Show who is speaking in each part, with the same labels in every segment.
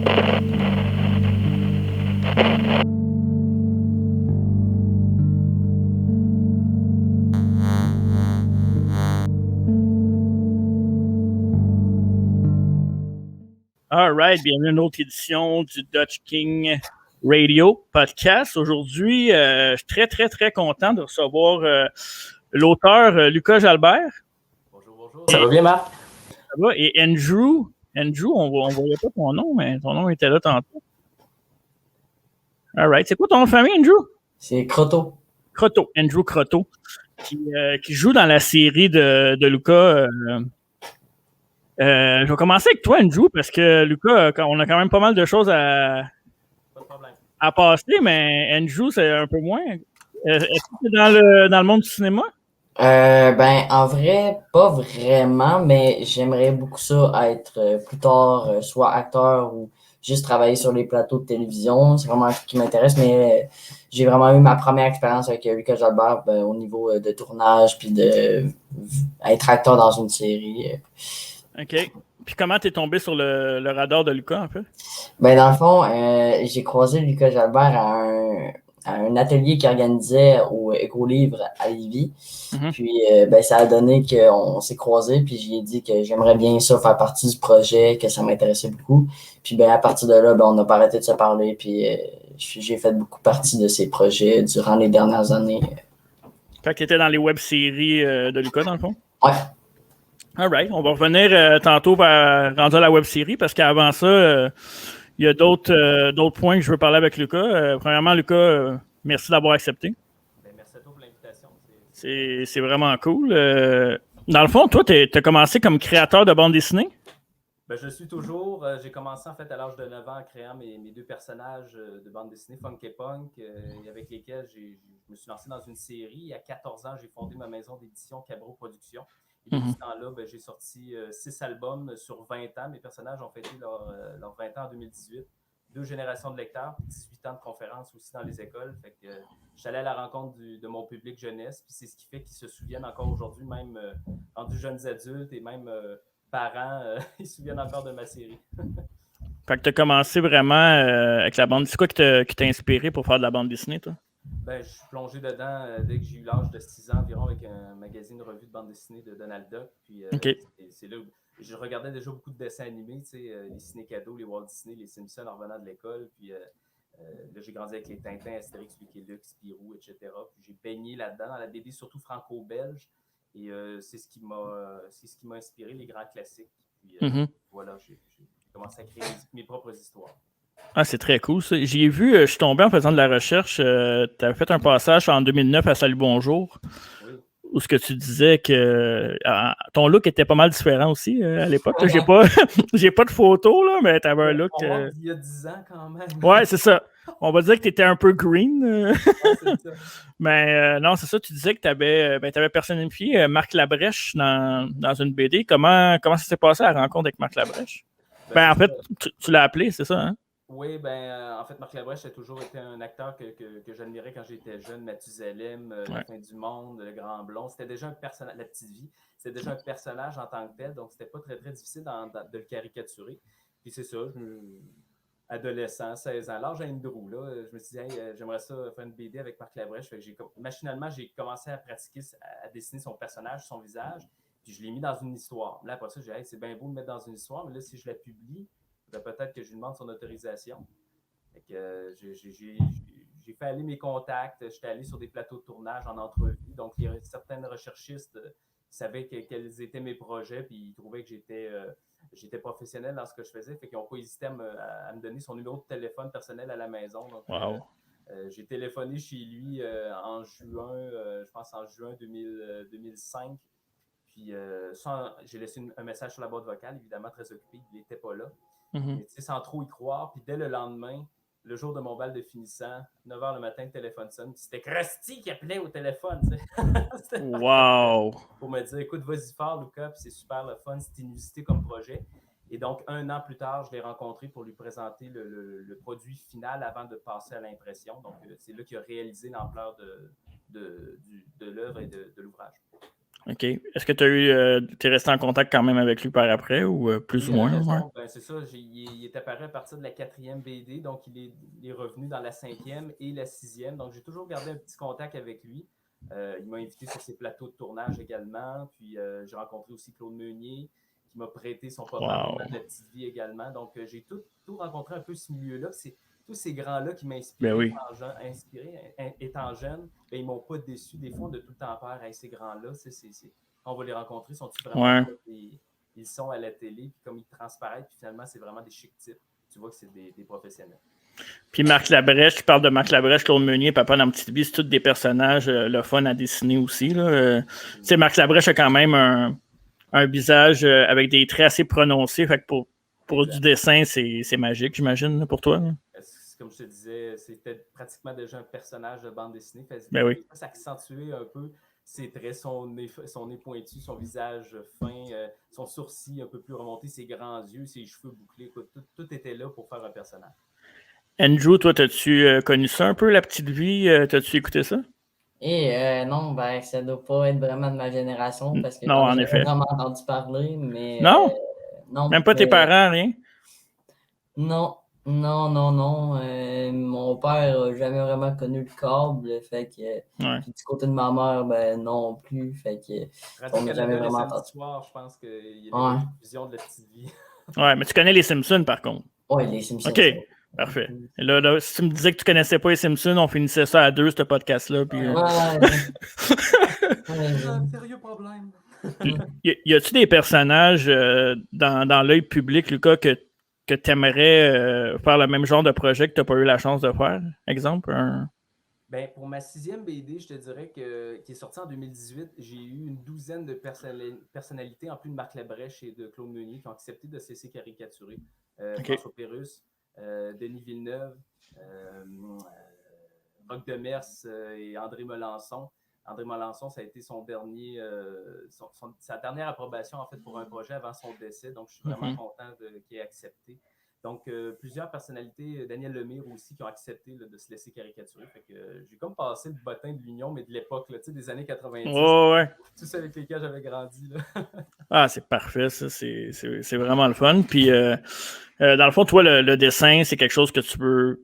Speaker 1: All right, bienvenue à une autre édition du Dutch King Radio Podcast. Aujourd'hui, je suis très, très, très content de recevoir l'auteur Lucas Jalbert.
Speaker 2: Bonjour. Ça va bien, Marc?
Speaker 1: Ça va. Et Andrew, on ne voyait pas ton nom, mais ton nom était là tantôt. All right. C'est quoi ton nom de famille, Andrew?
Speaker 2: C'est Croteau.
Speaker 1: Andrew Croteau, qui joue dans la série de Lucas. Je vais commencer avec toi, Andrew, parce que Lucas, on a quand même pas mal de choses à passer, mais Andrew, c'est un peu moins. Est-ce que tu es dans le monde du cinéma?
Speaker 2: En vrai, pas vraiment, mais j'aimerais beaucoup ça être plus tard, soit acteur ou juste travailler sur les plateaux de télévision. C'est vraiment un truc qui m'intéresse, mais j'ai vraiment eu ma première expérience avec Lucas Jalbert au niveau de tournage puis de être acteur dans une série.
Speaker 1: OK. Puis comment t'es tombé sur le radar de Lucas, un peu?
Speaker 2: Dans le fond, j'ai croisé Lucas Jalbert à un atelier qu'il organisait au Écolivre à Lévis. Mm-hmm. Puis, ça a donné qu'on s'est croisés, puis j'ai dit que j'aimerais bien ça faire partie du projet, que ça m'intéressait beaucoup. Puis, à partir de là, on n'a pas arrêté de se parler, puis j'ai fait beaucoup partie de ces projets durant les dernières années.
Speaker 1: Fait que t'étais dans les web-séries de Lucas, dans le fond?
Speaker 2: Ouais.
Speaker 1: All right. On va revenir tantôt rendu à la web-série, parce qu'avant ça, il y a d'autres points que je veux parler avec Lucas. Premièrement, Lucas, merci d'avoir accepté.
Speaker 3: Merci à toi pour l'invitation.
Speaker 1: C'est vraiment cool. Dans le fond, toi, tu as commencé comme créateur de bande dessinée?
Speaker 3: Je suis toujours. J'ai commencé en fait à l'âge de 9 ans en créant mes deux personnages de bande dessinée, Funk et Punk, avec lesquels je me suis lancé dans une série. À 14 ans, j'ai fondé ma maison d'édition Cabro Productions. Et depuis ce temps-là, j'ai sorti 6 albums sur 20 ans. Mes personnages ont fêté leurs 20 ans en 2018. 2 générations de lecteurs, 18 ans de conférences aussi dans les écoles. Fait que je suis allé à la rencontre de mon public jeunesse. Puis c'est ce qui fait qu'ils se souviennent encore aujourd'hui, même rendus jeunes adultes et même parents, ils se souviennent encore de ma série.
Speaker 1: Fait que tu as commencé vraiment avec la bande. C'est quoi qui t'a inspiré pour faire de la bande dessinée, toi?
Speaker 3: Je suis plongé dedans dès que j'ai eu l'âge de 6 ans environ avec un magazine revue de bande dessinée de Donald Duck. Puis
Speaker 1: okay.
Speaker 3: C'est là où je regardais déjà beaucoup de dessins animés, les ciné-cadeaux, les Walt Disney, les Simpsons en revenant de l'école. Puis là, j'ai grandi avec les Tintins, Astérix, Lucky Luke, Spirou, etc. Puis j'ai baigné là-dedans, dans la BD surtout franco-belge. Et c'est ce qui m'a inspiré, les grands classiques. Puis voilà, j'ai commencé à créer mes propres histoires.
Speaker 1: Ah, c'est très cool, ça. J'ai vu, je suis tombé en faisant de la recherche, tu avais fait un passage en 2009 à Salut Bonjour,
Speaker 3: oui.
Speaker 1: Où ce que tu disais que ton look était pas mal différent aussi à l'époque. J'ai pas de photo, là, mais tu avais un look...
Speaker 3: Il y a 10 ans quand même.
Speaker 1: Ouais, c'est ça. On va dire que tu étais un peu green.
Speaker 3: Ouais, c'est ça.
Speaker 1: Mais non, c'est ça, tu disais que tu avais personnifié Marc Labrèche dans une BD. Comment ça s'est passé à la rencontre avec Marc Labrèche? En fait, tu l'as appelé, c'est ça, hein?
Speaker 3: Oui, en fait, Marc Labrèche a toujours été un acteur que j'admirais quand j'étais jeune. Mathusalem, La fin du monde, Le Grand Blond. C'était déjà un personnage, La Petite Vie. C'était déjà un personnage en tant que tel, donc c'était pas très, très difficile de le caricaturer. Puis c'est ça, adolescent, 16 ans, l'âge Andrew, là, je me suis dit, hey, j'aimerais ça faire une BD avec Marc Labrèche. Fait que machinalement, j'ai commencé à pratiquer, à dessiner son personnage, son visage, puis je l'ai mis dans une histoire. Là, après ça, j'ai dit, hey, c'est bien beau de mettre dans une histoire, mais là, si je la publie, peut-être que je lui demande son autorisation. Fait que, j'ai fait aller mes contacts, j'étais allé sur des plateaux de tournage en entrevue, donc il y a certaines recherchistes qui savaient quels étaient mes projets, puis ils trouvaient que j'étais professionnel dans ce que je faisais, fait qu'ils n'ont pas hésité à me donner son numéro de téléphone personnel à la maison. Donc,
Speaker 1: wow.
Speaker 3: J'ai téléphoné chez lui en juin, je pense en juin 2005, puis j'ai laissé un message sur la boîte vocale, évidemment très occupé, il n'était pas là. Mais sans trop y croire. Puis dès le lendemain, le jour de mon bal de finissant, 9h le matin, le téléphone sonne. C'était Krusty qui appelait au téléphone.
Speaker 1: Wow!
Speaker 3: Pour me dire, écoute, vas-y fort, Lucas, puis c'est super le fun, c'est inusité comme projet. Et donc, 1 an plus tard, je l'ai rencontré pour lui présenter le produit final avant de passer à l'impression. Donc, c'est là qu'il a réalisé l'ampleur de l'œuvre et de l'ouvrage.
Speaker 1: OK. Est-ce que tu es resté en contact quand même avec lui par après ou plus ou moins?
Speaker 3: Ouais. Ben, c'est ça. Il est apparu à partir de la 4e BD, donc il est revenu dans la 5e et la 6e. Donc j'ai toujours gardé un petit contact avec lui. Il m'a invité sur ses plateaux de tournage également. Puis j'ai rencontré aussi Claude Meunier, qui m'a prêté son papa
Speaker 1: Wow.
Speaker 3: de la petite vie également. Donc j'ai tout rencontré un peu ce milieu-là. C'est tous ces grands-là qui m'ont
Speaker 1: Ben oui.
Speaker 3: étant jeune, ben, ils ne m'ont pas déçu. Des fois, on a tout le temps peur. Hey, ces grands-là, on va les rencontrer. Sont-ils vraiment ils sont à la télé, puis comme ils transparaissent, puis finalement, c'est vraiment des chic types. Tu vois que c'est des professionnels.
Speaker 1: Puis Marc Labrèche, tu parles de Marc Labrèche, Claude Meunier, Papa dans Petite Vie, c'est tous des personnages le fun à dessiner aussi. Tu sais, Marc Labrèche a quand même un visage avec des traits assez prononcés. Fait que pour du dessin, c'est magique, j'imagine, pour toi. Là.
Speaker 3: Comme je te disais, c'était pratiquement déjà un personnage de bande dessinée.
Speaker 1: Ben oui.
Speaker 3: Ça accentuait un peu ses traits, son nez pointu, son visage fin, son sourcil un peu plus remonté, ses grands yeux, ses cheveux bouclés. Écoute, tout était là pour faire un personnage.
Speaker 1: Andrew, toi, t'as-tu connu ça un peu, La Petite Vie? T'as-tu écouté ça?
Speaker 2: Non, ben ça doit pas être vraiment de ma génération parce que
Speaker 1: non, en
Speaker 2: j'ai
Speaker 1: effet.
Speaker 2: vraiment entendu parler, mais
Speaker 1: non?
Speaker 2: Non.
Speaker 1: Même pas tes parents, rien?
Speaker 2: Non. Mon père n'a jamais vraiment connu le câble, fait que puis du côté de ma mère, ben non plus, fait que
Speaker 3: on n'a jamais vraiment entendu. Soir, je pense qu'il y a une vision de La Petite Vie.
Speaker 1: Ouais, mais tu connais les Simpsons par contre.
Speaker 2: Oui, les Simpsons.
Speaker 1: OK. Parfait. Et là, si tu me disais que tu connaissais pas les Simpsons, on finissait ça à 2, ce podcast-là. Puis,
Speaker 3: sérieux problème.
Speaker 1: Y a-tu des personnages dans l'œil public, Lucas, que tu aimerais faire le même genre de projet que tu n'as pas eu la chance de faire? Exemple?
Speaker 3: Ben, pour ma 6e BD, je te dirais qui est sortie en 2018, j'ai eu une douzaine de personnalités, en plus de Marc Labrèche et de Claude Meunier, qui ont accepté de cesser caricaturer. François Pérusse, Denis Villeneuve, Roch Demers et André Melançon. André Melançon, ça a été sa dernière approbation en fait pour un projet avant son décès. Donc, je suis vraiment content qu'il ait accepté. Donc, plusieurs personnalités, Daniel Lemire aussi, qui ont accepté de se laisser caricaturer. Fait que j'ai comme passé le bottin de l'Union, mais de l'époque, des années 90.
Speaker 1: Ouais.
Speaker 3: Tous ceux avec lesquels j'avais grandi.
Speaker 1: Ah, c'est parfait, ça. C'est vraiment le fun. Puis, dans le fond, toi, le dessin, c'est quelque chose que tu peux...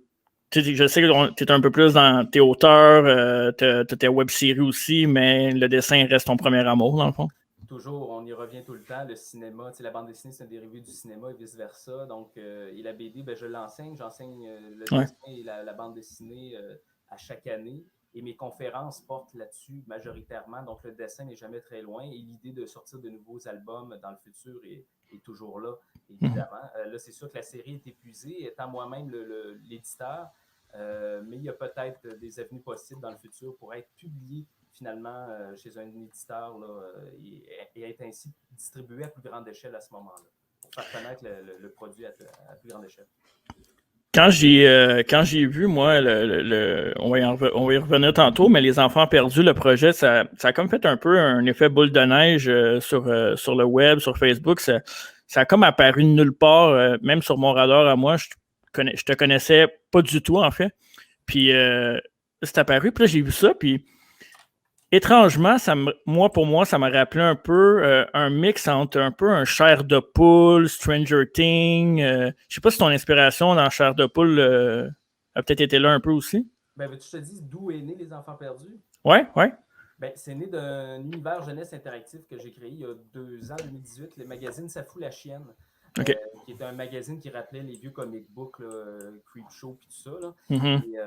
Speaker 1: Je sais que tu es un peu plus dans tes auteurs, tu as tes web-séries aussi, mais le dessin reste ton premier amour, dans le fond.
Speaker 3: Toujours, on y revient tout le temps. Le cinéma, la bande dessinée, c'est un dérivé du cinéma et vice-versa. Donc, et la BD, ben, j'enseigne le dessin et la bande dessinée à chaque année. Et mes conférences portent là-dessus majoritairement. Donc, le dessin n'est jamais très loin. Et l'idée de sortir de nouveaux albums dans le futur est toujours là, évidemment. Là, c'est sûr que la série est épuisée, étant moi-même l'éditeur. Mais il y a peut-être des avenues possibles dans le futur pour être publié finalement chez un éditeur là, et être ainsi distribué à plus grande échelle à ce moment-là, pour faire connaître le produit à plus grande échelle.
Speaker 1: Quand j'ai vu, moi, on va y revenir tantôt, mais Les Enfants perdus, le projet, ça a comme fait un peu un effet boule de neige sur le web, sur Facebook. Ça a comme apparu de nulle part, même sur mon radar à moi. Je te connaissais pas du tout, en fait. Puis, c'est apparu, puis là, j'ai vu ça, puis étrangement, pour moi, ça m'a rappelé un peu un mix entre un peu un Chair de poule, Stranger Things. Je sais pas si ton inspiration dans Chair de poule a peut-être été là un peu aussi.
Speaker 3: Ben, tu te dis d'où est né Les Enfants perdus?
Speaker 1: Ouais.
Speaker 3: Ben, c'est né d'un univers jeunesse interactif que j'ai créé il y a 2 ans, 2018, le magazine Ça fout la chienne.
Speaker 1: Okay.
Speaker 3: Qui est un magazine qui rappelait les vieux comic books, Creepshow et tout ça. Là. Et,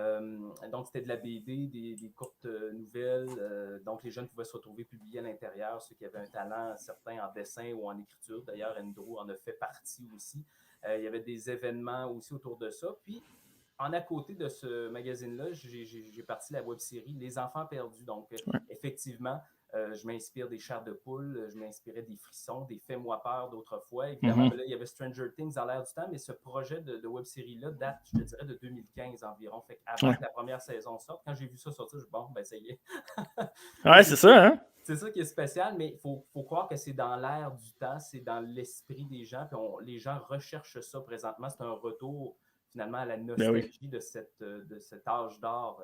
Speaker 3: donc, c'était de la BD, des courtes nouvelles. Donc, les jeunes pouvaient se retrouver publiés à l'intérieur, ceux qui avaient un talent certain en dessin ou en écriture. D'ailleurs, Andrew en a fait partie aussi. Il y avait des événements aussi autour de ça. Puis, en à côté de ce magazine-là, j'ai parti la web-série Les Enfants perdus. Donc, effectivement, je m'inspire des chairs de poule, je m'inspirais des frissons, des Fais-moi peur d'autrefois. Évidemment, là, il y avait Stranger Things dans l'air du temps, mais ce projet de web-série-là date, je te dirais, de 2015 environ. Fait avant que la première saison sorte, quand j'ai vu ça sortir, je dis bon, ben ça y est.
Speaker 1: Ouais, c'est ça, hein?
Speaker 3: C'est ça qui est spécial, mais il faut croire que c'est dans l'air du temps, c'est dans l'esprit des gens, puis les gens recherchent ça présentement. C'est un retour finalement à la nostalgie de cet âge d'or.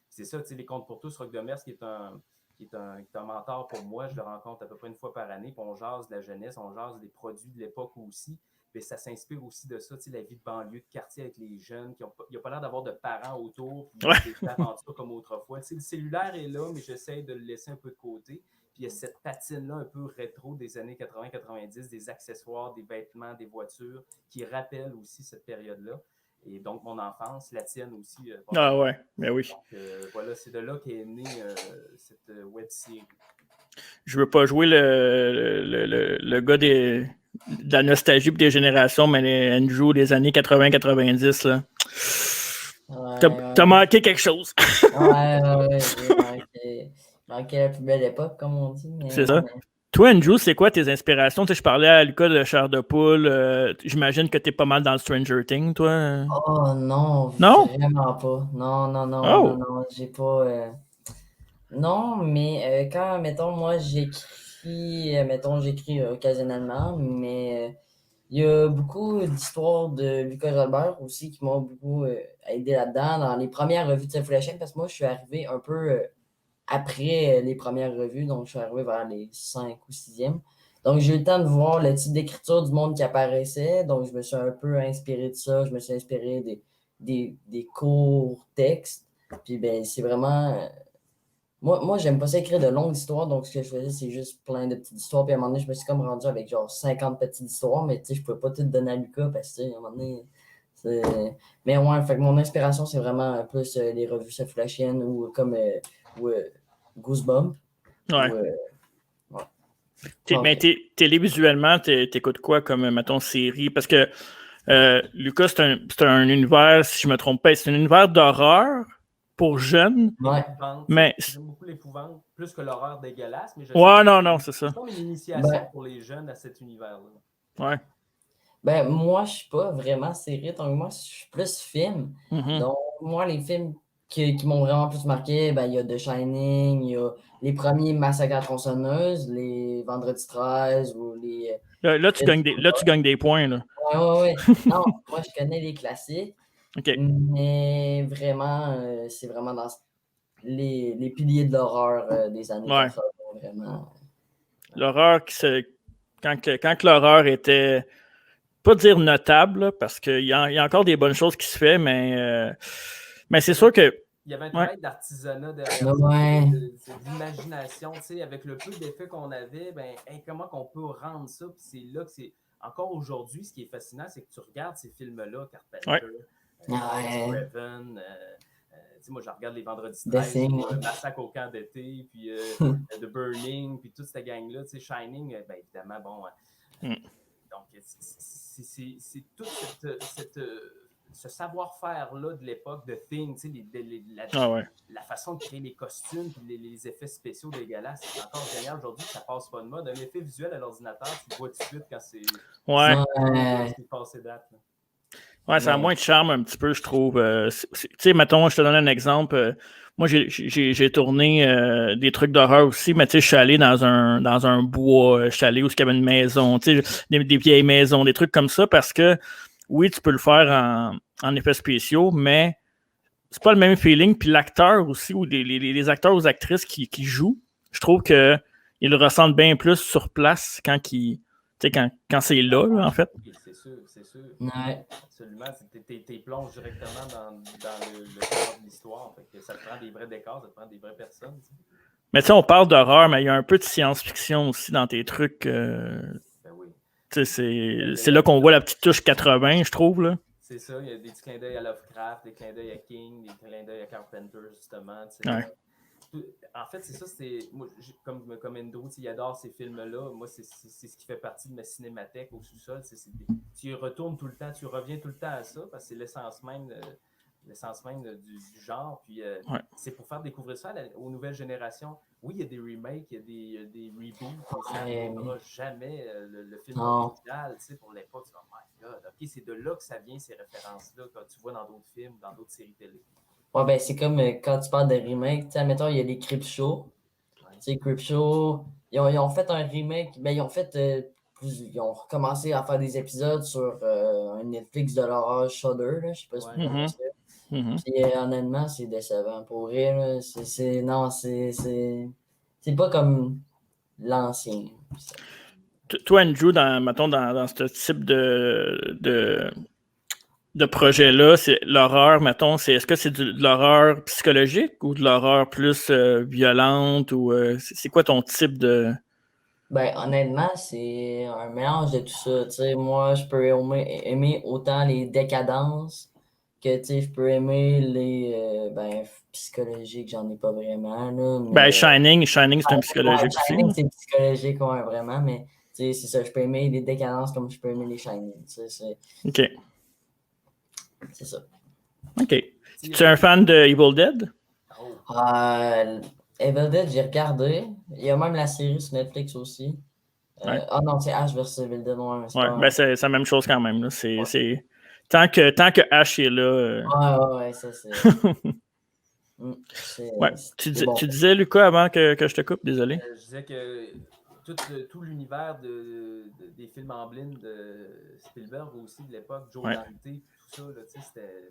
Speaker 3: C'est ça, les Contes pour tous, Roch Demers, qui est un qui est un mentor pour moi. Je le rencontre à peu près une fois par année, puis on jase de la jeunesse, on jase des produits de l'époque aussi. Mais ça s'inspire aussi de ça, la vie de banlieue, de quartier avec les jeunes. Il n'y a pas l'air d'avoir de parents autour, puis des aventures comme autrefois. Le cellulaire est là, mais j'essaie de le laisser un peu de côté. Puis il y a cette patine-là un peu rétro des années 80-90, des accessoires, des vêtements, des voitures, qui rappellent aussi cette période-là. Et donc, mon enfance, la tienne aussi.
Speaker 1: Ah ouais, mais oui.
Speaker 3: Donc, voilà, c'est de là qu'est née cette web série.
Speaker 1: Je veux pas jouer le gars de la nostalgie et des générations, mais Andrew des années 80-90, là. T'as manqué quelque chose.
Speaker 2: J'ai manqué la plus belle époque, comme on dit.
Speaker 1: C'est ça. Toi, Andrew, c'est quoi tes inspirations? Tu sais, je parlais à Lucas de Chair de Poule. J'imagine que t'es pas mal dans le Stranger Things, toi.
Speaker 2: Oh non,
Speaker 1: non?
Speaker 2: Vraiment pas. Non, j'ai pas... Non, mais quand, mettons, moi, j'écris occasionnellement, mais il y a beaucoup d'histoires de Lucas Jalbert aussi qui m'ont beaucoup aidé là-dedans, dans les premières revues de Self Chaîne, parce que moi, je suis arrivé un peu après les premières revues, donc je suis arrivé vers les 5 ou 6e. Donc, j'ai eu le temps de voir le type d'écriture du monde qui apparaissait, donc je me suis un peu inspiré de ça, je me suis inspiré des courts textes, puis ben, c'est vraiment... Moi, j'aime pas ça écrire de longues histoires, donc ce que je faisais, c'est juste plein de petites histoires. Puis à un moment donné, je me suis comme rendu avec genre 50 petites histoires, mais tu sais, je pouvais pas tout donner à Lucas parce que, à un moment donné, c'est... Mais ouais, fait que mon inspiration, c'est vraiment plus les revues Self-Flashian ou comme Goosebumps.
Speaker 1: Ouais. Mais télévisuellement, t'écoutes quoi comme, mettons, série? Parce que Lucas, c'est un univers, si je me trompe pas, c'est un univers d'horreur pour jeunes.
Speaker 2: Ouais.
Speaker 1: Mais
Speaker 3: j'aime beaucoup l'épouvante, plus que l'horreur dégueulasse. Mais
Speaker 1: non, c'est ça.
Speaker 3: C'est comme une initiation pour les jeunes à cet univers-là.
Speaker 1: Ouais.
Speaker 2: Ben, moi, je suis pas vraiment série, donc moi, je suis plus film.
Speaker 1: Mm-hmm.
Speaker 2: Donc, moi, les films qui m'ont vraiment plus marqué, ben, il y a The Shining, il y a les premiers Massacres à la tronçonneuse, les Vendredi 13 ou les...
Speaker 1: Là, tu gagnes des points, là.
Speaker 2: Ouais. Non, moi, je connais les classiques.
Speaker 1: Okay.
Speaker 2: Mais vraiment, c'est vraiment dans les piliers de l'horreur des années 80, vraiment.
Speaker 1: L'horreur quand l'horreur était, pas dire notable, là, parce qu'il y a encore des bonnes choses qui se font, mais c'est sûr que...
Speaker 3: Il y avait un travail d'artisanat derrière ça, d'imagination, tu sais, avec le peu d'effets qu'on avait, ben, comment qu'on peut rendre ça, puis c'est là que c'est... Encore aujourd'hui, ce qui est fascinant, c'est que tu regardes ces films-là, Carpenter, Raven, moi, je regarde les Vendredis 13, Massacre au camp d'été, puis The Burning, puis toute cette gang-là, tu sais, Shining, ben, évidemment, bon... Donc, c'est tout ce savoir-faire-là de l'époque de Thing, tu sais, la façon de créer les costumes et les effets spéciaux dégueulasses, c'est encore génial aujourd'hui, ça passe pas de mode. Un effet visuel à l'ordinateur, tu le vois tout de suite quand c'est passé date. Là.
Speaker 1: Ouais, ça a moins de charme un petit peu, je trouve. Tu sais, mettons, je te donne un exemple. Moi, j'ai tourné des trucs d'horreur aussi, mais tu sais, je suis allé dans un bois, je suis allé où il y avait une maison, tu sais, des vieilles maisons, des trucs comme ça, parce que oui, tu peux le faire en effets spéciaux, mais c'est pas le même feeling. Puis l'acteur aussi, ou les acteurs ou les actrices qui jouent, je trouve qu'ils le ressentent bien plus sur place quand c'est là, en fait.
Speaker 3: Oui, c'est sûr.
Speaker 2: Ouais.
Speaker 3: Absolument. T'es plonges directement dans le corps de l'histoire. Fait que ça te prend des vrais décors, ça te prend des vraies personnes. T'sais.
Speaker 1: Mais tu sais, on parle d'horreur, mais il y a un peu de science-fiction aussi dans tes trucs.
Speaker 3: Ben oui.
Speaker 1: C'est là qu'on voit la petite touche 80, je trouve. Là.
Speaker 3: C'est ça, il y a des petits clins d'œil à Lovecraft, des clins d'œil à King, des clins d'œil à Carpenter, justement. En fait, c'est ça, moi, comme Endo, il adore ces films-là. Moi, c'est ce qui fait partie de ma cinémathèque au sous-sol. Tu y retournes tout le temps, tu reviens tout le temps à ça, parce que c'est l'essence même du genre. Puis c'est pour faire découvrir ça aux nouvelles générations. Oui, il y a des remakes, il y a des reboots, mais ça n'aura jamais le film original, pour l'époque. Oh my God, OK, c'est de là que ça vient, ces références-là, quand tu vois dans d'autres films, dans d'autres séries télé.
Speaker 2: Ouais, ben c'est comme quand tu parles de remake, tu sais, admettons, il y a les Creepshow. Tu sais, Creepshow, ils ont fait un remake, ben ils ont recommencé à faire des épisodes sur un Netflix de l'horreur Shudder, là, je sais pas si vous connaissez ça. Puis honnêtement, c'est décevant. Pour vrai, là, c'est pas comme l'ancien.
Speaker 1: Toi, Andrew, dans ce type de projet-là, c'est l'horreur, mettons, est-ce que c'est de l'horreur psychologique ou de l'horreur plus violente ou c'est quoi ton type de...
Speaker 2: Ben, honnêtement, c'est un mélange de tout ça. Tu sais, moi, je peux aimer autant les décadences que, tu sais, je peux aimer les psychologiques, j'en ai pas vraiment, là. Mais,
Speaker 1: Ben, Shining, c'est un psychologique aussi.
Speaker 2: Shining, c'est psychologique, ouais, vraiment, mais, tu sais, c'est ça, je peux aimer les décadences comme je peux aimer les Shining, tu sais,
Speaker 1: OK.
Speaker 2: c'est ça.
Speaker 1: OK. Tu es un fan de Evil Dead?
Speaker 2: Evil Dead, j'ai regardé. Il y a même la série sur Netflix aussi. Non, c'est Ash vs Evil Dead.
Speaker 1: Ben c'est la même chose quand même. Là. Tant que Ash est là.
Speaker 2: Ouais, ça c'est.
Speaker 1: Ouais. Tu disais, Lucas, avant que je te coupe, désolé.
Speaker 3: Je disais que tout l'univers des films en blind de Spielberg aussi de l'époque, Joe Dante, tout ça, là, c'était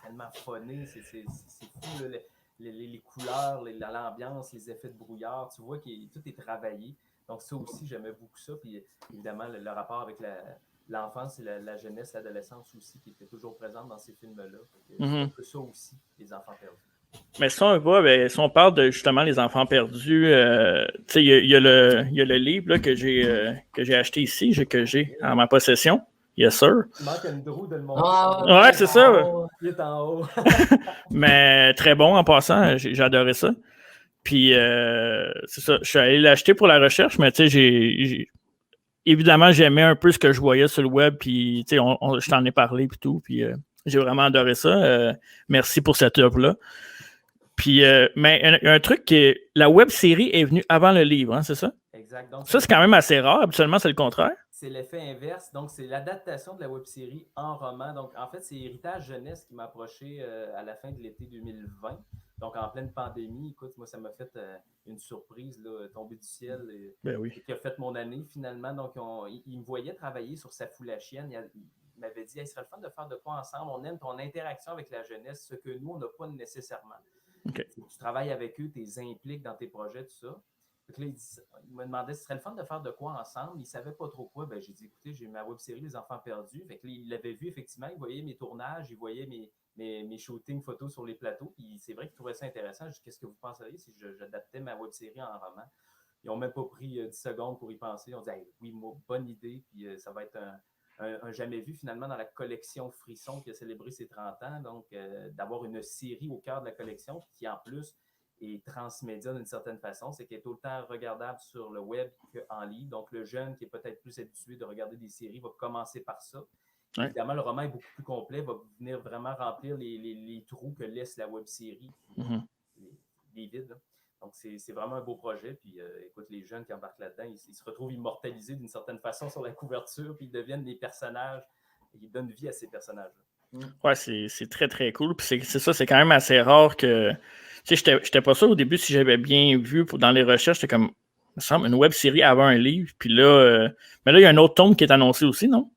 Speaker 3: tellement phoné, c'est fou, là, les couleurs, l'ambiance, les effets de brouillard, tu vois que tout est travaillé. Donc ça aussi, j'aimais beaucoup ça. Puis évidemment, le rapport avec l'enfance et la jeunesse, l'adolescence aussi, qui était toujours présente dans ces films-là. C'est un peu ça aussi, les enfants perdus.
Speaker 1: Mais si on parle de justement les enfants perdus, il y a le livre là, que j'ai acheté ici, que j'ai en ma possession. Yes, sir.
Speaker 3: Il manque Andrew de le montrer.
Speaker 1: Ouais, c'est ça.
Speaker 3: Il est en haut.
Speaker 1: Mais très bon en passant, j'ai adoré ça. Puis c'est ça, je suis allé l'acheter pour la recherche, mais tu sais, évidemment, j'aimais un peu ce que je voyais sur le web, puis tu sais, je t'en ai parlé puis tout, puis j'ai vraiment adoré ça. Merci pour cette œuvre-là. Puis, mais un truc la web série est venue avant le livre, hein, c'est ça?
Speaker 3: Exact. Donc,
Speaker 1: ça, c'est quand même assez rare. Habituellement, c'est le contraire.
Speaker 3: C'est l'effet inverse. Donc, c'est l'adaptation de la web série en roman. Donc, en fait, c'est Héritage Jeunesse qui m'a approché à la fin de l'été 2020. Donc, en pleine pandémie, écoute, moi, ça m'a fait une surprise, là, tombée du ciel, qui a fait mon année finalement. Donc, il me voyait travailler sur Sa foule à chienne. Il m'avait dit, hey, il serait le fun de faire de quoi ensemble. On aime ton interaction avec la jeunesse, ce que nous, on n'a pas nécessairement.
Speaker 1: Okay.
Speaker 3: Tu travailles avec eux, tu les impliques dans tes projets, tout ça. Donc là, il me demandait si ce serait le fun de faire de quoi ensemble. Il ne savait pas trop quoi. Ben, j'ai dit, écoutez, j'ai ma web-série Les Enfants perdus. Fait que là, il l'avait vu, effectivement. Il voyait mes tournages, il voyait mes shootings photos sur les plateaux. Puis c'est vrai qu'il trouvait ça intéressant. Je dis, qu'est-ce que vous penseriez si j'adaptais ma web-série en roman? Ils n'ont même pas pris 10 secondes pour y penser. Ils ont dit, hey, oui, moi, bonne idée. Puis ça va être un jamais vu, finalement, dans la collection Frisson qui a célébré ses 30 ans. Donc, d'avoir une série au cœur de la collection qui, en plus, est transmédia d'une certaine façon, c'est qu'elle est autant regardable sur le web qu'en livre. Donc, le jeune qui est peut-être plus habitué de regarder des séries va commencer par ça. Ouais. Évidemment, le roman est beaucoup plus complet, va venir vraiment remplir les trous que laisse la web-série, les vides. Là. Donc, c'est vraiment un beau projet. Puis, écoute, les jeunes qui embarquent là-dedans, ils se retrouvent immortalisés d'une certaine façon sur la couverture, puis ils deviennent des personnages, et ils donnent vie à ces personnages-là.
Speaker 1: Ouais, c'est très, très cool. Puis c'est ça, c'est quand même assez rare que... Tu sais, j'étais pas sûr au début si j'avais bien vu dans les recherches, c'était comme, il me semble, une web-série avant un livre. Puis là, mais là, il y a un autre tome qui est annoncé aussi, non?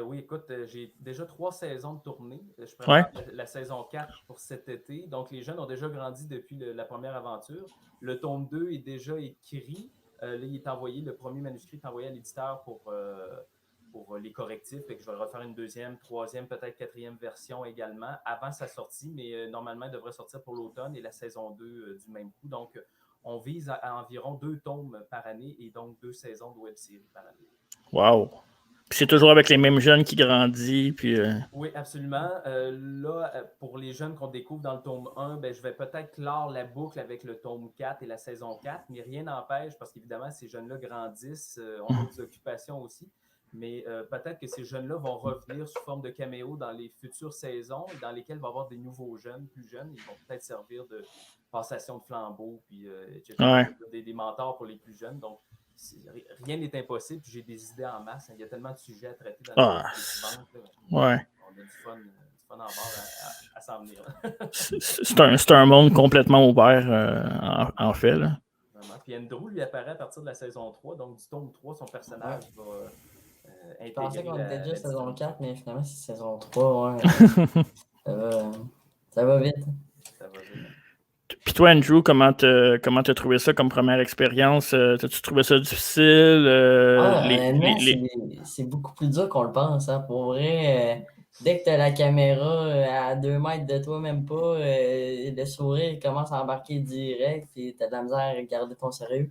Speaker 3: Oui, écoute, j'ai déjà 3 saisons de tournée. Je prépare la saison 4 pour cet été. Donc, les jeunes ont déjà grandi depuis la première aventure. Le tome 2 est déjà écrit. Là, il est envoyé, le premier manuscrit est envoyé à l'éditeur pour les correctifs. Fait que je vais refaire une deuxième, troisième, peut-être quatrième version également avant sa sortie. Mais normalement, il devrait sortir pour l'automne et la saison 2 du même coup. Donc, on vise à environ 2 tomes par année et donc 2 saisons de web-série par année.
Speaker 1: Wow! Puis c'est toujours avec les mêmes jeunes qui grandissent. Puis
Speaker 3: Oui, absolument. Là, pour les jeunes qu'on découvre dans le tome 1, ben, je vais peut-être clore la boucle avec le tome 4 et la saison 4, mais rien n'empêche, parce qu'évidemment, ces jeunes-là grandissent, ont des occupations aussi, mais peut-être que ces jeunes-là vont revenir sous forme de caméo dans les futures saisons, dans lesquelles il va y avoir des nouveaux jeunes, plus jeunes. Ils vont peut-être servir de passation de flambeau, puis etc., des mentors pour les plus jeunes. Donc, rien n'est impossible, puis j'ai des idées en masse. Il y a tellement de sujets à traiter dans les banques.
Speaker 1: On a
Speaker 3: du fun en bord à s'en venir.
Speaker 1: c'est un monde complètement ouvert, en fait. Là.
Speaker 3: Vraiment. Puis Andrew, lui, apparaît à partir de la saison 3. Donc, du tome 3, son personnage va intégrer.
Speaker 2: Je pensais qu'on était déjà saison 4, mais finalement, c'est saison 3. Ouais. Ça va vite.
Speaker 3: Ça va vite.
Speaker 1: Puis toi, Andrew, comment t'as trouvé ça comme première expérience? T'as-tu trouvé ça difficile?
Speaker 2: Honnêtement, c'est beaucoup plus dur qu'on le pense. Hein. Pour vrai, dès que tu as la caméra à 2 mètres de toi, même pas, le sourire commence à embarquer direct et tu as de la misère à garder ton sérieux.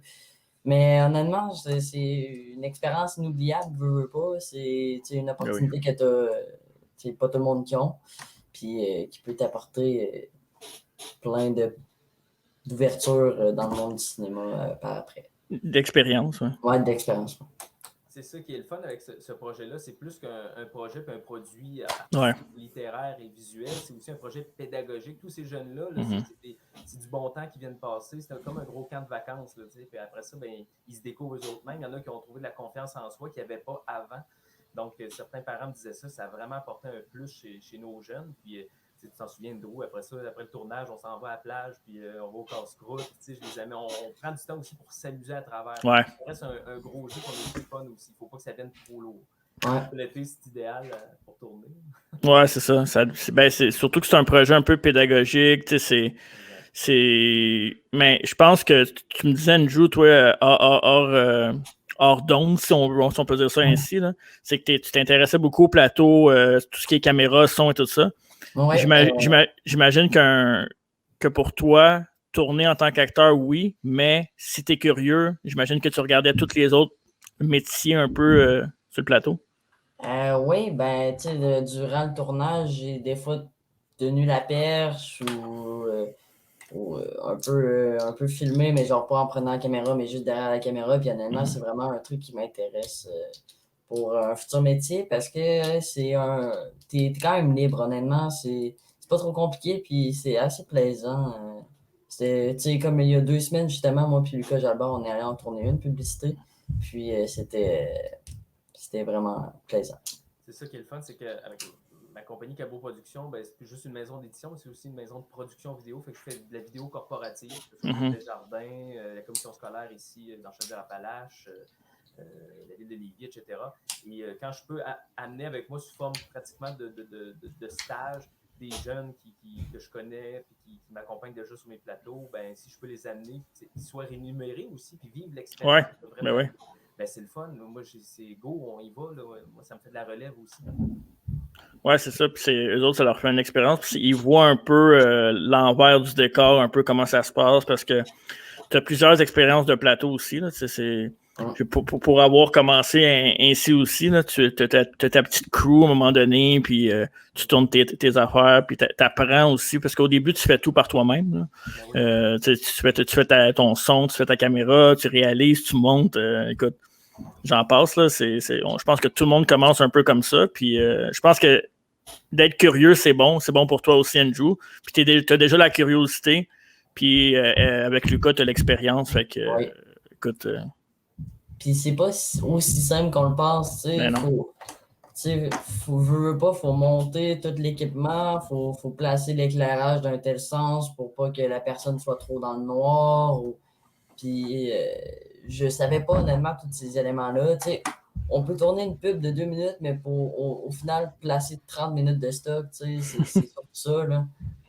Speaker 2: Mais honnêtement, c'est une expérience inoubliable, veux pas. C'est une opportunité que c'est pas tout le monde qui a, puis qui peut t'apporter plein d'ouvertures dans le monde du cinéma par après.
Speaker 1: D'expérience, oui.
Speaker 2: Ouais, d'expérience.
Speaker 3: C'est ça qui est le fun avec ce projet-là. C'est plus qu'un projet et un produit littéraire et visuel. C'est aussi un projet pédagogique. Tous ces jeunes-là, c'est du bon temps qui viennent passer. C'est comme un gros camp de vacances. Là, puis après ça, ils se découvrent eux-mêmes. Il y en a qui ont trouvé de la confiance en soi qu'il n'y avait pas avant. Donc, certains parents me disaient ça a vraiment apporté un plus chez nos jeunes. Puis, tu t'en souviens, Drew, après le tournage, on s'en va à la plage, puis on va au casse-croûte. Je les aime. On prend du temps aussi pour s'amuser à travers.
Speaker 1: Ouais.
Speaker 3: Ça reste un gros jeu qu'on a plus fun aussi. Il ne faut pas que ça vienne trop lourd.
Speaker 2: Ouais.
Speaker 3: L'été, c'est idéal pour tourner.
Speaker 1: Ouais, c'est ça. C'est surtout que c'est un projet un peu pédagogique. Mais je pense que tu me disais, Andrew, toi, hors d'onde, si on peut dire ça ainsi, là, c'est que tu t'intéressais beaucoup au plateau, tout ce qui est caméra, son et tout ça.
Speaker 2: Ouais,
Speaker 1: j'imagine que pour toi, tourner en tant qu'acteur, oui, mais si tu es curieux, j'imagine que tu regardais tous les autres métiers un peu sur le plateau.
Speaker 2: Oui, ben, tu sais, durant le tournage, j'ai des fois tenu la perche ou un peu filmé, mais genre pas en prenant la caméra, mais juste derrière la caméra. Puis honnêtement, c'est vraiment un truc qui m'intéresse pour un futur métier parce que t'es quand même libre, honnêtement. C'est pas trop compliqué, puis c'est assez plaisant. Tu sais, comme il y a 2 semaines, justement, moi puis Lucas Jalbert, on est allé en tourner une publicité. Puis c'était vraiment plaisant.
Speaker 3: C'est ça qui est le fun, c'est qu'avec ma compagnie Cabot Productions, c'est plus juste une maison d'édition, mais c'est aussi une maison de production vidéo. Fait que je fais de la vidéo corporative. Je fais Desjardins, la commission scolaire ici dans Chaudière-Appalaches, la ville de Lévis, etc. Et quand je peux amener avec moi sous forme pratiquement de stage des jeunes que je connais et qui m'accompagnent déjà sur mes plateaux, si je peux les amener, qu'ils soient rémunérés aussi, puis vivre l'expérience.
Speaker 1: Ouais, ouais.
Speaker 3: C'est le fun. Moi, c'est go, on y va. Là. Moi, ça me fait de la relève aussi.
Speaker 1: Ouais, c'est ça. Puis eux autres, ça leur fait une expérience. Puis ils voient un peu l'envers du décor, un peu comment ça se passe, parce que tu as plusieurs expériences de plateau aussi. Là. Pour avoir commencé ainsi aussi, tu as ta petite crew à un moment donné, puis tu tournes tes affaires, puis tu apprends aussi, parce qu'au début, tu fais tout par toi-même. Tu fais ton son, tu fais ta caméra, tu réalises, tu montes. Écoute, j'en passe. Là, je pense que tout le monde commence un peu comme ça, puis je pense que d'être curieux, c'est bon pour toi aussi, Andrew. Puis tu as déjà la curiosité, puis avec Lucas, tu as l'expérience, fait que, écoute...
Speaker 2: Puis c'est pas aussi simple qu'on le pense, tu sais. Faut monter tout l'équipement, faut placer l'éclairage d'un tel sens pour pas que la personne soit trop dans le noir. Puis je savais pas honnêtement tous ces éléments-là. Tu sais, on peut tourner une pub de 2 minutes, mais pour au final placer 30 minutes de stock, tu sais, c'est surtout ça, là.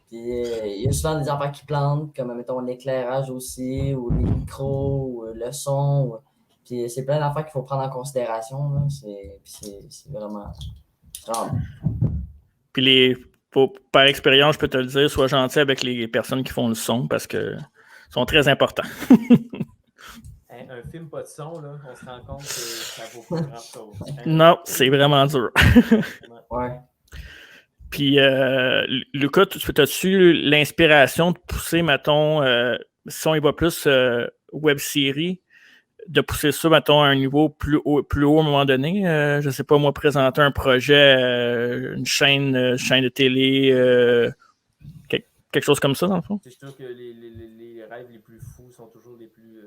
Speaker 2: Puis il y a souvent des affaires qui plantent, comme mettons l'éclairage aussi, ou les micros, ou le son. Puis c'est plein d'affaires qu'il faut prendre en considération. Là. C'est vraiment bon.
Speaker 1: Puis par expérience, je peux te le dire, sois gentil avec les personnes qui font le son parce que sont très importants.
Speaker 3: Un film pas de son, là, on se rend compte que ça vaut pas grand-chose.
Speaker 1: Non, c'est vraiment dur.
Speaker 2: Ouais.
Speaker 1: Puis, Lucas, as-tu l'inspiration de pousser, mettons, si on y va plus web-série, de pousser ça, mettons, à un niveau plus haut à un moment donné? Je sais pas, moi, présenter un projet, une chaîne de télé, quelque chose comme ça, dans le fond?
Speaker 3: C'est sûr que les rêves les plus fous sont toujours les plus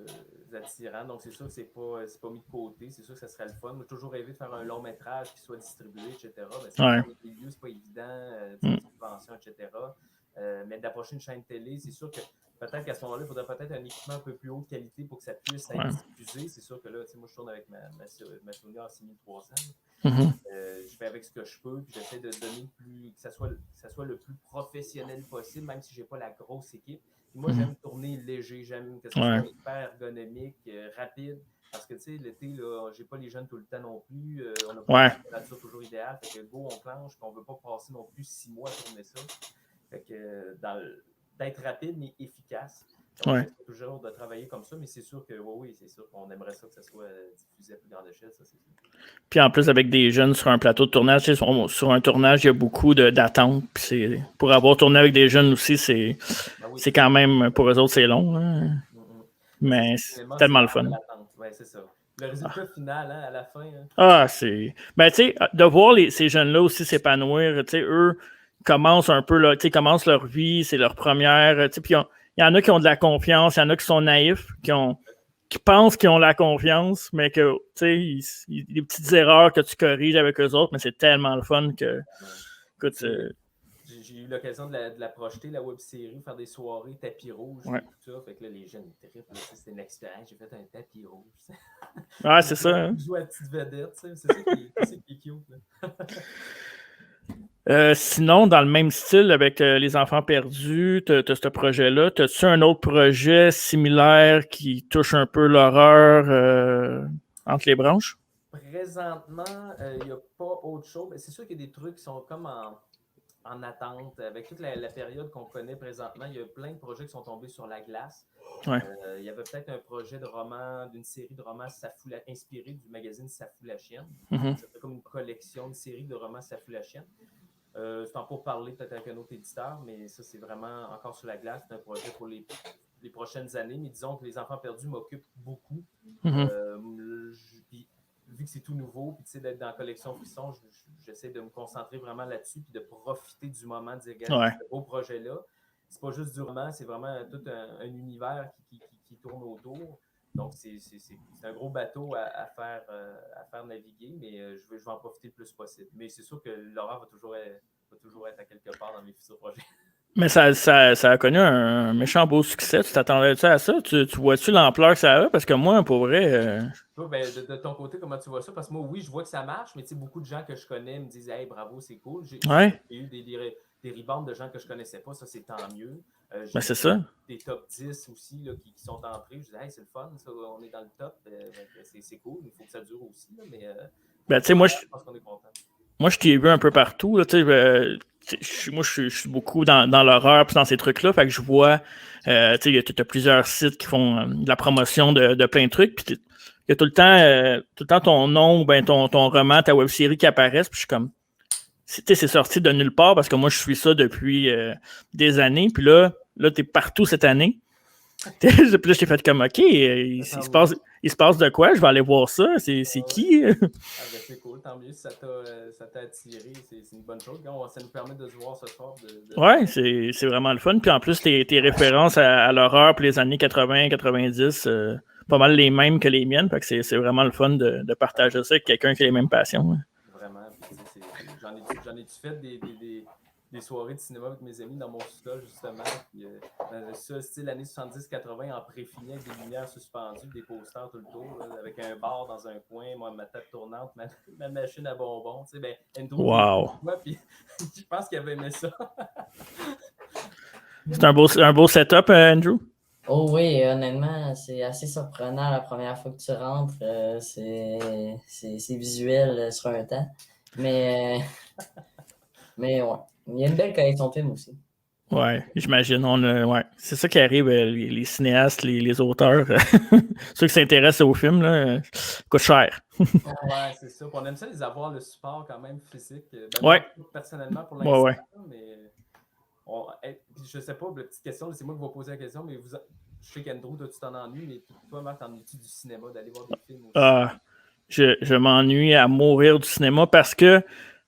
Speaker 3: attirants. Donc, c'est sûr que c'est pas mis de côté. C'est sûr que ça serait le fun. Moi, j'ai toujours rêvé de faire un long métrage qui soit distribué, etc. C'est pas évident, subvention, etc. Mais d'approcher une chaîne télé, c'est sûr que peut-être qu'à ce moment-là, il faudrait peut-être un équipement un peu plus haute qualité pour que ça puisse être diffusé. C'est sûr que là, moi, je tourne avec ma Sony A6300. Je fais avec ce que je peux, puis j'essaie de donner que ça soit le plus professionnel possible, même si je n'ai pas la grosse équipe. Puis moi, j'aime tourner léger, j'aime que ça soit hyper ergonomique, rapide. Parce que, tu sais, l'été, là, j'ai pas les jeunes tout le temps non plus. On n'a pas une température toujours idéale. Fait que go, on planche, puis on veut pas passer non plus 6 mois à tourner ça. Fait que d'être rapide, mais efficace. Donc, j'essaie toujours de travailler comme ça, mais c'est sûr que, oui, c'est sûr qu'on aimerait ça que ça soit diffusé à plus grande échelle, ça, c'est sûr.
Speaker 1: Puis en plus, avec des jeunes sur un plateau de tournage, tu sais, sur un tournage, il y a beaucoup d'attentes. Puis pour avoir tourné avec des jeunes aussi, c'est quand même, pour eux autres, c'est long. Hein. Mais c'est tellement le fun.
Speaker 3: Oui, c'est ça. Le résultat final, hein, à la fin. Hein.
Speaker 1: Ah, c'est... Ben, tu sais, de voir ces jeunes-là aussi s'épanouir, tu sais, eux commencent un peu, tu sais, commencent leur vie, c'est leur première, tu sais, puis il y en a qui ont de la confiance, il y en a qui sont naïfs, qui pensent qu'ils ont la confiance, mais que, tu sais, des petites erreurs que tu corriges avec eux autres, mais c'est tellement le fun que, écoute...
Speaker 3: J'ai eu l'occasion de la projeter, la web-série, faire des soirées tapis rouge, tout ça. Fait que là, les jeunes trippent. C'était une expérience. J'ai fait un tapis rouge.
Speaker 1: Ouais, c'est ça. Hein?
Speaker 3: Je joue à la petite vedette. C'est ça qui est cute.
Speaker 1: Sinon, dans le même style, avec Les Enfants perdus, tu as ce projet-là. As-tu un autre projet similaire qui touche un peu l'horreur entre les branches?
Speaker 3: Présentement, il n'y a pas autre chose. C'est sûr qu'il y a des trucs qui sont comme en attente. Avec toute la période qu'on connaît présentement, il y a plein de projets qui sont tombés sur la glace.
Speaker 1: Ouais.
Speaker 3: Il y avait peut-être un projet de roman, d'une série de romans inspirée du magazine Ça fout la chienne. C'était comme une collection, une série de romans Ça fout la chienne. C'est en pour parler peut-être avec un autre éditeur, mais ça, c'est vraiment encore sur la glace. C'est un projet pour les prochaines années. Mais disons que Les Enfants perdus m'occupent beaucoup. Vu que c'est tout nouveau, puis d'être dans la collection Frisson, j'essaie de me concentrer vraiment là-dessus, puis de profiter du moment, de dire, regarde, ce beau projet-là, c'est pas juste du roman, c'est vraiment tout un univers qui tourne autour. Donc, c'est un gros bateau à faire naviguer, mais je vais en profiter le plus possible. Mais c'est sûr que l'horreur va toujours être à quelque part dans mes futurs projets.
Speaker 1: Mais ça a connu un méchant beau succès. Tu t'attendais-tu à ça? Tu vois-tu l'ampleur que ça a? Parce que moi, pour vrai...
Speaker 3: Toi, ben, de ton côté, comment tu vois ça? Parce que moi, oui, je vois que ça marche, mais beaucoup de gens que je connais me disent « Hey, bravo, c'est cool. » J'ai eu des rebounds de gens que je connaissais pas. Ça, c'est tant mieux.
Speaker 1: Ben, c'est ça.
Speaker 3: Des top 10 aussi là, qui sont entrés. Je dis « Hey, c'est le fun. Ça, on est dans le top. C'est cool. Il faut que ça dure aussi. » Mais
Speaker 1: ben, tu sais, moi,
Speaker 3: je pense qu'on est content.
Speaker 1: Moi, je t'ai vu un peu partout. Là, moi, je suis beaucoup dans l'horreur et dans ces trucs-là. Fait que je vois, tu as plusieurs sites qui font de la promotion de plein de trucs. Puis il y a tout le temps ton nom, ben, ton roman, ta web-série qui apparaissent. Puis je suis comme, c'est sorti de nulle part parce que moi, je suis ça depuis des années. Puis là tu es partout cette année. Puis là, je t'ai fait comme, OK, il se passe de quoi? Je vais aller voir ça. C'est qui?
Speaker 3: C'est cool, tant mieux si ça t'a attiré. C'est une bonne chose. Ça nous permet de se voir ce soir.
Speaker 1: Ouais, c'est vraiment le fun. Puis en plus, tes références à l'horreur pour les années 80-90, pas mal les mêmes que les miennes. Fait que c'est vraiment le fun de partager ça avec quelqu'un qui a les mêmes passions. Hein.
Speaker 3: Vraiment. J'en ai fait des soirées de cinéma avec mes amis dans mon sous-sol, justement. Puis, ça, style années 70-80, en pré-fini, avec des lumières suspendues, des posters tout le tour, là, avec un bar dans un coin, moi, ma table tournante, ma machine à bonbons. Tu sais, ben, Andrew,
Speaker 1: wow.
Speaker 3: Puis, je pense qu'il avait aimé ça.
Speaker 1: C'est un beau setup, Andrew?
Speaker 2: Oh oui, honnêtement, c'est assez surprenant la première fois que tu rentres. C'est visuel sur un temps. Mais ouais. Il y a une belle collection de films aussi.
Speaker 1: Ouais, j'imagine. Ouais. C'est ça qui arrive, les cinéastes, les auteurs, ceux qui s'intéressent aux films, là, coûte cher.
Speaker 3: Ouais, c'est ça. On aime ça les avoir le support quand même physique. Ben,
Speaker 1: ouais.
Speaker 3: Moi, personnellement, pour l'instant,
Speaker 1: ouais.
Speaker 3: Mais je sais pas, la petite question, c'est moi qui vais poser la question, mais je sais qu'Andrew, tu t'en ennuies, mais toi, Marc, t'ennuies-tu du cinéma, d'aller voir des films aussi?
Speaker 1: Je m'ennuie à mourir du cinéma parce que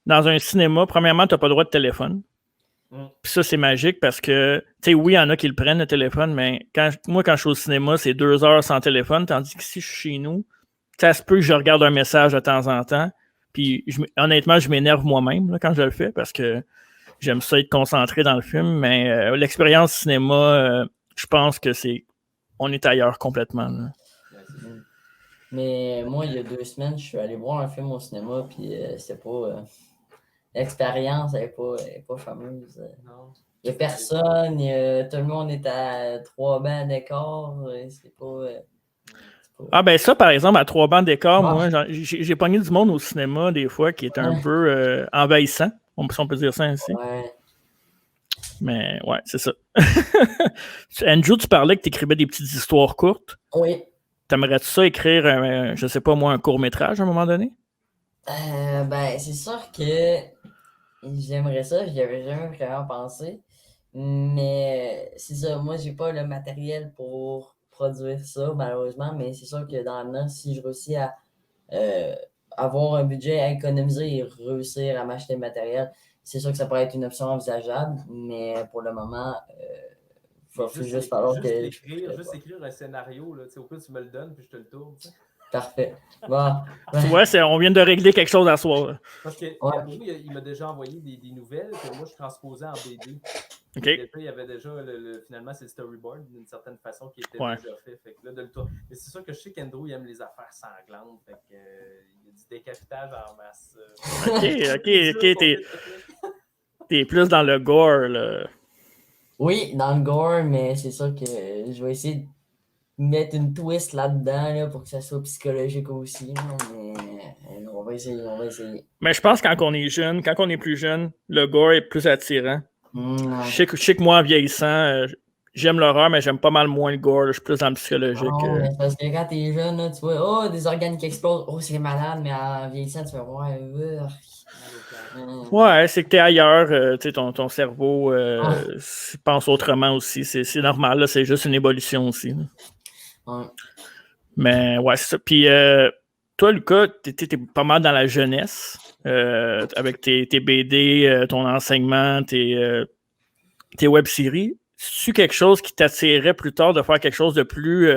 Speaker 1: dans un cinéma, premièrement, tu n'as pas le droit de téléphone. Puis ça, c'est magique parce que, tu sais, oui, il y en a qui le prennent, le téléphone, mais moi, quand je suis au cinéma, c'est 2 heures sans téléphone, tandis que si je suis chez nous, ça se peut que je regarde un message de temps en temps. Puis, honnêtement, je m'énerve moi-même là, quand je le fais parce que j'aime ça être concentré dans le film, mais l'expérience cinéma, je pense que on est ailleurs complètement. Là.
Speaker 2: Mais moi, il y a 2 semaines, je suis allé voir un film au cinéma, puis c'était pas... l'expérience n'est pas fameuse.
Speaker 3: Non.
Speaker 2: Il n'y a personne, tout le monde est à 3 bancs d'écart. C'est pas...
Speaker 1: Ah ben ça, par exemple, à 3 bancs d'écart, moi, j'ai pogné du monde au cinéma des fois qui est un peu envahissant, si on peut dire ça ainsi.
Speaker 2: Ouais.
Speaker 1: Mais ouais, c'est ça. Andrew, tu parlais que tu écrivais des petites histoires courtes.
Speaker 2: Oui.
Speaker 1: T'aimerais-tu ça écrire, je sais pas moi, un court-métrage à un moment donné?
Speaker 2: Ben, c'est sûr que j'aimerais ça, j'y avais jamais vraiment pensé. Mais c'est ça, moi, j'ai pas le matériel pour produire ça, malheureusement. Mais c'est sûr que dans l'avenir, si je réussis à avoir un budget à économiser et réussir à m'acheter le matériel, c'est sûr que ça pourrait être une option envisageable. Mais pour le moment, il va juste falloir que.
Speaker 3: Juste écrire un scénario, là, au pire, tu me le donnes, puis je te le tourne. T'sais.
Speaker 2: Parfait. Bon.
Speaker 1: Tu vois, on vient de régler quelque chose à soir.
Speaker 3: Parce que il m'a déjà envoyé des nouvelles que moi, je transposais en BD.
Speaker 1: OK.
Speaker 3: Déjà, il y avait déjà, finalement, c'est le storyboard d'une certaine façon qui était déjà fait. Fait que là, mais c'est sûr que je sais qu'Andrew, il aime les affaires sanglantes. Fait que, il y a du décapitage en masse.
Speaker 1: OK. T'es plus dans le gore, là.
Speaker 2: Oui, dans le gore, mais c'est sûr que je vais essayer de mettre une twist là-dedans là, pour que ça soit psychologique aussi. Là, mais on va essayer.
Speaker 1: Mais je pense que quand on est jeune, quand on est plus jeune, le gore est plus attirant. Je sais que moi, en vieillissant, j'aime l'horreur, mais j'aime pas mal moins le gore. Je suis plus dans le psychologique.
Speaker 2: Mais parce que quand t'es jeune, là, tu vois, des organes qui explosent, c'est malade, mais en vieillissant, tu fais
Speaker 1: ouais, c'est que t'es ailleurs, ton cerveau pense autrement aussi. C'est normal, là, c'est juste une évolution aussi.
Speaker 2: Ouais.
Speaker 1: Mais ouais, c'est ça. Puis toi, Lucas, t'es pas mal dans la jeunesse, avec tes BD, ton enseignement, tes web-séries. C'est-tu quelque chose qui t'attirerait plus tard de faire quelque chose de plus,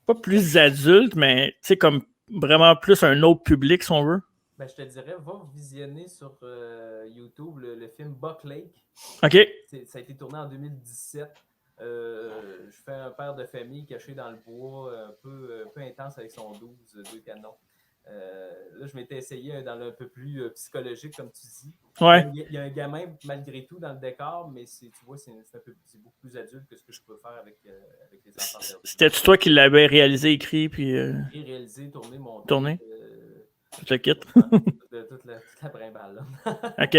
Speaker 1: pas plus adulte, mais tu sais, comme vraiment plus un autre public, si on veut?
Speaker 3: Ben, je te dirais, va visionner sur YouTube le film Buck Lake.
Speaker 1: OK.
Speaker 3: Ça a été tourné en 2017. Je fais un père de famille caché dans le bois, un peu intense avec son 12 canons. Là, je m'étais essayé dans un peu plus psychologique, comme tu dis.
Speaker 1: Ouais.
Speaker 3: Il y a un gamin, malgré tout, dans le décor, mais tu vois, c'est beaucoup plus adulte que ce que je peux faire avec les enfants.
Speaker 1: C'était-tu toi qui l'avais réalisé, écrit, puis...
Speaker 3: réalisé, tourné, monté.
Speaker 1: Tourné? Tout le kit.
Speaker 3: toute la brimballe.
Speaker 1: OK.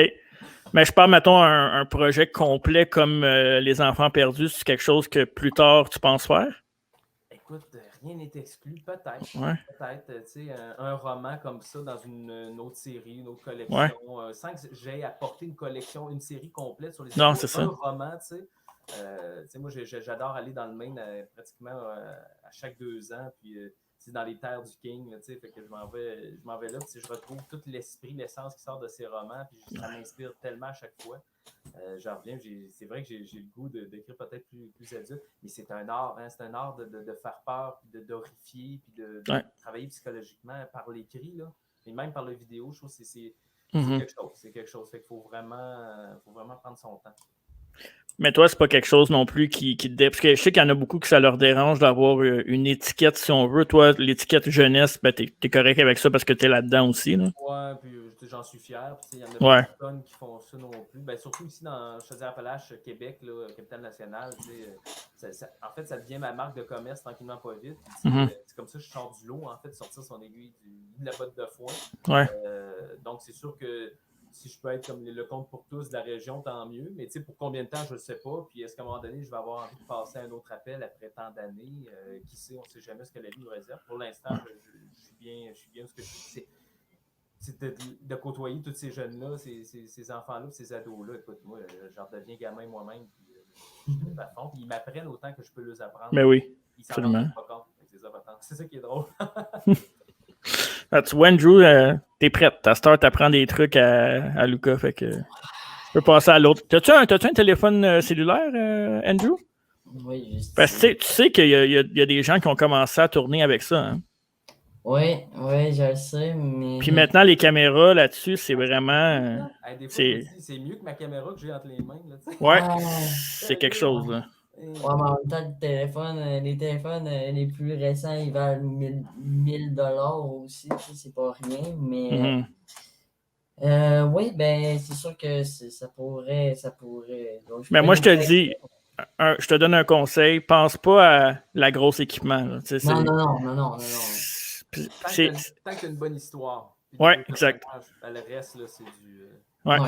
Speaker 1: Mais je parle, mettons, un projet complet comme Les Enfants perdus, c'est quelque chose que plus tard, tu penses faire?
Speaker 3: Écoute, rien n'est exclu, peut-être.
Speaker 1: Ouais.
Speaker 3: Peut-être, tu sais, un roman comme ça dans une autre série, une autre collection, sans que j'aie apporté une série complète sur les
Speaker 1: Non, c'est ça.
Speaker 3: Un roman, tu sais. Moi, j'adore aller dans le Maine pratiquement à chaque 2 ans, puis dans les terres du King, tu sais, fait que je m'en vais là, puis je retrouve tout l'esprit, l'essence qui sort de ces romans, puis ça m'inspire tellement à chaque fois. J'en reviens, c'est vrai que j'ai le goût d'écrire peut-être plus adulte, mais c'est un art, hein, c'est un art de faire peur, puis d'horrifier, puis de travailler psychologiquement par l'écrit, là, et même par la vidéo. Je trouve que c'est quelque chose, fait qu'il faut vraiment prendre son temps.
Speaker 1: Mais toi, c'est pas quelque chose non plus qui te parce que je sais qu'il y en a beaucoup que ça leur dérange d'avoir une étiquette, si on veut. Toi, l'étiquette jeunesse, ben, t'es correct avec ça parce que t'es là-dedans aussi. Là.
Speaker 3: Ouais, puis j'en suis fier. Il y en a personne qui font ça non plus. Ben, surtout ici dans Chaudière-Appalaches, Québec, là, capitale nationale. En fait, ça devient ma marque de commerce tranquillement pas vite. C'est comme ça que je sors du lot, en fait, sortir son aiguille de la botte de foin.
Speaker 1: Ouais.
Speaker 3: Donc, c'est sûr que si je peux être comme le compte pour tous de la région, tant mieux. Mais pour combien de temps, je ne sais pas. Puis est-ce qu'à un moment donné, je vais avoir envie de passer un autre appel après tant d'années? Qui sait, on ne sait jamais ce que la vie nous réserve. Pour l'instant, je suis bien où ce que je suis. C'est de côtoyer tous ces jeunes-là, ces enfants-là, ces ados-là. Écoute, moi, j'en deviens gamin moi-même. Puis je suis à fond. Puis ils m'apprennent autant que je peux les apprendre.
Speaker 1: Mais oui,
Speaker 3: ils s'en rendent pas compte. C'est ça qui est drôle.
Speaker 1: Ah, tu vois, Andrew, t'es prête. Ta star t'apprend des trucs à Lucas, fait que je peux passer à l'autre. T'as-tu un téléphone cellulaire, Andrew?
Speaker 2: Oui, juste.
Speaker 1: Parce que tu sais qu'il y a des gens qui ont commencé à tourner avec ça. Hein?
Speaker 2: Oui, je le sais, mais...
Speaker 1: Puis maintenant, les caméras là-dessus, c'est vraiment...
Speaker 3: Des fois, c'est mieux que ma caméra que j'ai entre les mains. Là,
Speaker 1: ouais, c'est quelque chose. Là.
Speaker 2: Ouais, mais en même temps, les téléphones les plus récents, ils valent 1000 aussi. C'est pas rien, mais oui, ben c'est sûr que ça pourrait. Donc,
Speaker 1: Mais moi, je te dis, je te donne un conseil, pense pas à la grosse équipement. Là.
Speaker 2: Non.
Speaker 3: Tant que tu as une bonne histoire.
Speaker 1: Ouais, exact.
Speaker 3: Le reste, là, c'est du.
Speaker 1: Ouais.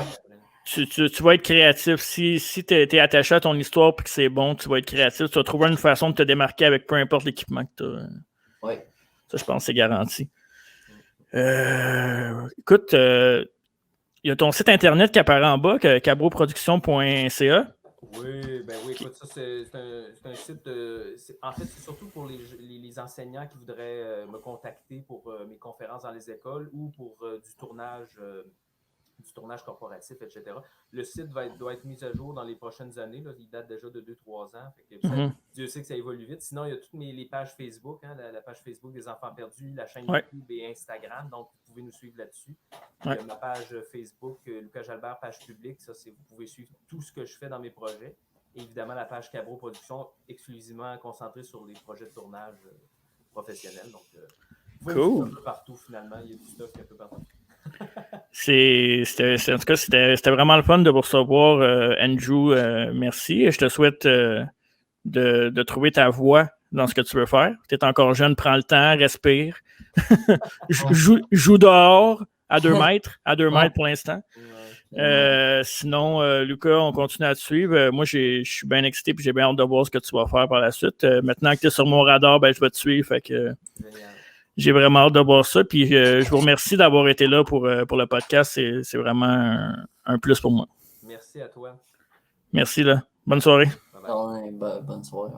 Speaker 1: Tu vas être créatif. Si tu es attaché à ton histoire et que c'est bon, tu vas être créatif. Tu vas trouver une façon de te démarquer avec peu importe l'équipement que tu as.
Speaker 2: Oui.
Speaker 1: Ça, je pense que c'est garanti. Écoute, il y a ton site internet qui apparaît en bas, cabroproduction.ca.
Speaker 3: Oui, écoute, ça, c'est un site. En fait, c'est surtout pour les enseignants qui voudraient me contacter pour mes conférences dans les écoles ou pour du tournage corporatif, etc. Le site doit être mis à jour dans les prochaines années. Là. Il date déjà de 2-3 ans. Fait que Dieu sait que ça évolue vite. Sinon, il y a toutes les pages Facebook, la page Facebook des Enfants Perdus, la chaîne YouTube et Instagram. Donc, vous pouvez nous suivre là-dessus. Il y a ma page Facebook, Lucas Jalbert, page publique. Ça, vous pouvez suivre tout ce que je fais dans mes projets. Et évidemment, la page Cabro Production, exclusivement concentrée sur les projets de tournage professionnels. Donc, vous pouvez nous suivre un peu partout, finalement. Il y a du stuff un peu partout.
Speaker 1: En tout cas, c'était vraiment le fun de vous recevoir, Andrew. Merci. Je te souhaite de trouver ta voie dans ce que tu veux faire. Tu es encore jeune, prends le temps, respire. joue dehors à 2 mètres, pour l'instant. Sinon, Lucas, on continue à te suivre. Moi, je suis bien excité et j'ai bien hâte de voir ce que tu vas faire par la suite. Maintenant que tu es sur mon radar, je vais te suivre. Fait que, j'ai vraiment hâte de voir ça. Puis je vous remercie d'avoir été là pour le podcast. C'est vraiment un plus pour moi.
Speaker 3: Merci à toi.
Speaker 1: Merci. Là. Bonne soirée.
Speaker 2: Bonne soirée.